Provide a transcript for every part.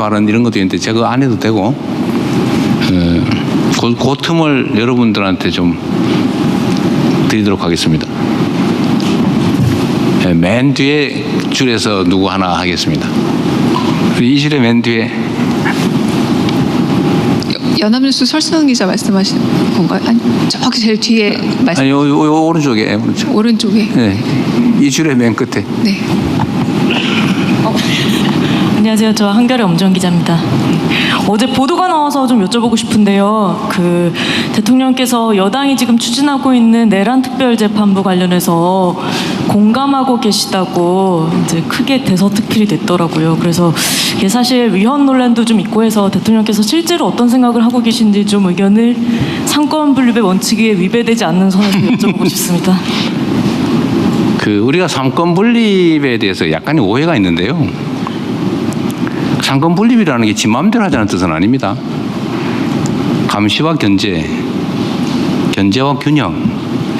발언 이런 것도 있는데 제가 안 해도 되고 그 틈을 여러분들한테 좀 드리도록 하겠습니다. 맨 뒤에 줄에서 누구 하나 하겠습니다. 이 줄에 맨 뒤에 연합뉴스 설승원 기자 말씀하시는 건가요? 아니, 저기 제일 뒤에 말씀. 아니, 요 오른쪽에 오른쪽에. 네, 이 줄의 맨 끝에. 네. 안녕하세요. 저 한겨레 엄정 기자입니다. 어제 보도가 나와서 좀 여쭤보고 싶은데요. 그 대통령께서 여당이 지금 추진하고 있는 내란 특별재판부 관련해서 공감하고 계시다고 이제 크게 대서특필이 됐더라고요. 그래서 이게 사실 위헌 논란도 좀 있고 해서 대통령께서 실제로 어떤 생각을 하고 계신지 좀 의견을 상권 분립의 원칙에 위배되지 않는 선에서 여쭤보고 싶습니다. 우리가 삼권 분립에 대해서 약간의 오해가 있는데요. 삼권 분립이라는 게 지 마음대로 하자는 뜻은 아닙니다. 감시와 견제, 견제와 균형,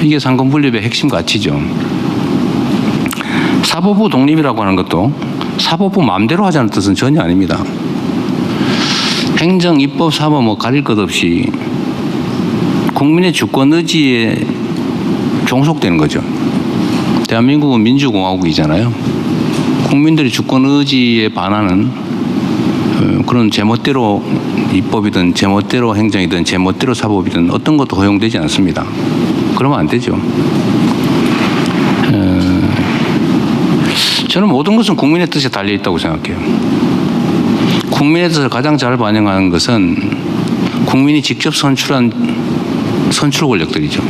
이게 삼권 분립의 핵심 가치죠. 사법부 독립이라고 하는 것도 사법부 마음대로 하자는 뜻은 전혀 아닙니다. 행정, 입법, 사법 뭐 가릴 것 없이 국민의 주권 의지에 종속되는 거죠. 대한민국은 민주공화국이잖아요. 국민들의 주권 의지에 반하는 그런 제멋대로 입법이든 제멋대로 행정이든 제멋대로 사법이든 어떤 것도 허용되지 않습니다. 그러면 안 되죠. 저는 모든 것은 국민의 뜻에 달려 있다고 생각해요. 국민의 뜻을 가장 잘 반영하는 것은 국민이 직접 선출한 선출 권력들이죠.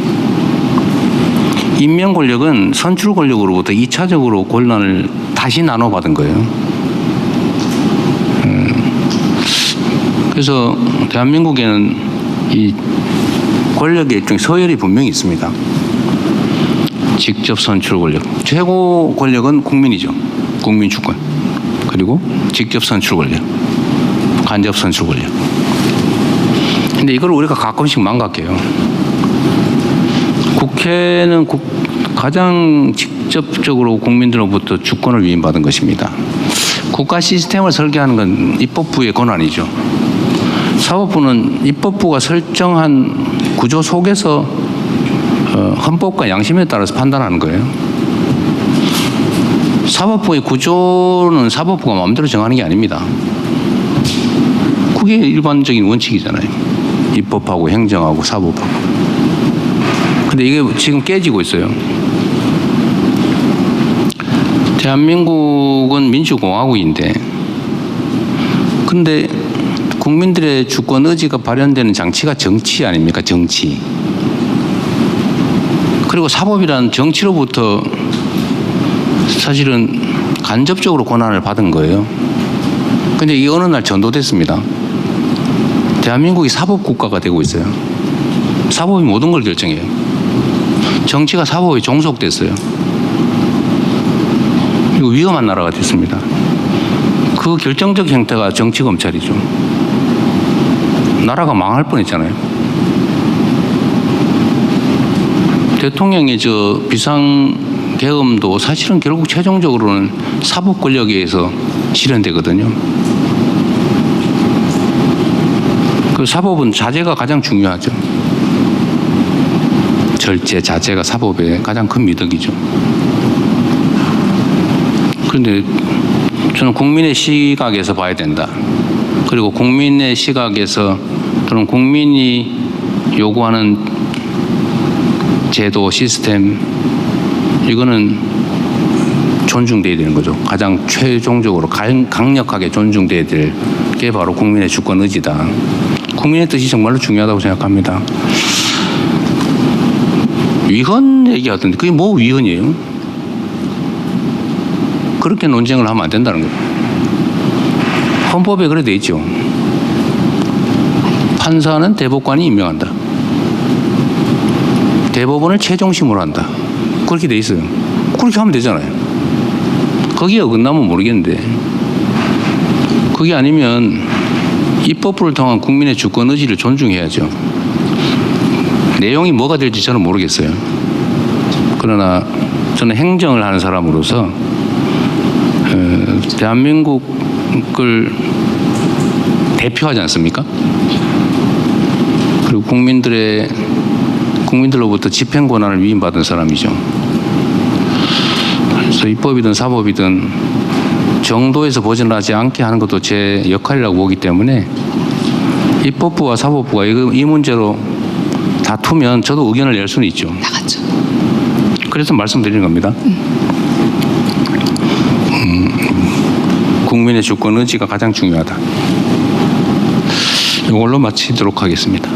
임명 권력은 선출 권력으로부터 2차적으로 권한을 다시 나눠받은 거예요. 그래서 대한민국에는 이 권력의 일종의 서열이 분명히 있습니다. 직접 선출 권력. 최고 권력은 국민이죠. 국민 주권. 그리고 직접 선출 권력. 간접 선출 권력. 근데 이걸 우리가 가끔씩 망각해요. 국회는 가장 직접적으로 국민들로부터 주권을 위임받은 것입니다. 국가 시스템을 설계하는 건 입법부의 권한이죠. 사법부는 입법부가 설정한 구조 속에서 헌법과 양심에 따라서 판단하는 거예요. 사법부의 구조는 사법부가 마음대로 정하는 게 아닙니다. 그게 일반적인 원칙이잖아요. 입법하고 행정하고 사법하고. 근데 이게 지금 깨지고 있어요. 대한민국은 민주공화국인데 근데 국민들의 주권 의지가 발현되는 장치가 정치 아닙니까? 정치. 그리고 사법이란 정치로부터 사실은 간접적으로 권한을 받은 거예요. 근데 이 어느 날 전도됐습니다. 대한민국이 사법국가가 되고 있어요. 사법이 모든 걸 결정해요. 정치가 사법에 종속됐어요. 그리고 위험한 나라가 됐습니다. 그 결정적 형태가 정치검찰이죠. 나라가 망할 뻔했잖아요. 대통령의 비상계엄도 사실은 결국 최종적으로는 사법 권력에 의해서 실현되거든요. 그 사법은 자제가 가장 중요하죠. 절제, 자제가 사법의 가장 큰 미덕이죠. 그런데 저는 국민의 시각에서 봐야 된다. 그리고 국민의 시각에서 또는 국민이 요구하는 제도, 시스템 이거는 존중돼야 되는 거죠. 가장 최종적으로 강력하게 존중돼야 될 게 바로 국민의 주권 의지다. 국민의 뜻이 정말로 중요하다고 생각합니다. 위헌 얘기하던데 그게 뭐 위헌이에요? 그렇게 논쟁을 하면 안 된다는 거예요. 헌법에 그래 돼 있죠. 판사는 대법관이 임명한다. 대법원을 최종심으로 한다. 그렇게 돼 있어요. 그렇게 하면 되잖아요. 거기에 어긋나면 모르겠는데 그게 아니면 입법부를 통한 국민의 주권 의지를 존중해야죠. 내용이 뭐가 될지 저는 모르겠어요. 그러나 저는 행정을 하는 사람으로서 대한민국을 대표하지 않습니까? 그리고 국민들로부터 집행 권한을 위임받은 사람이죠. 그래서 입법이든 사법이든 정도에서 벗어나지 않게 하는 것도 제 역할이라고 보기 때문에 입법부와 사법부가 이 문제로 다투면 저도 의견을 낼 수는 있죠. 나갔죠. 그래서 말씀드리는 겁니다. 국민의 주권 의지가 가장 중요하다. 이걸로 마치도록 하겠습니다.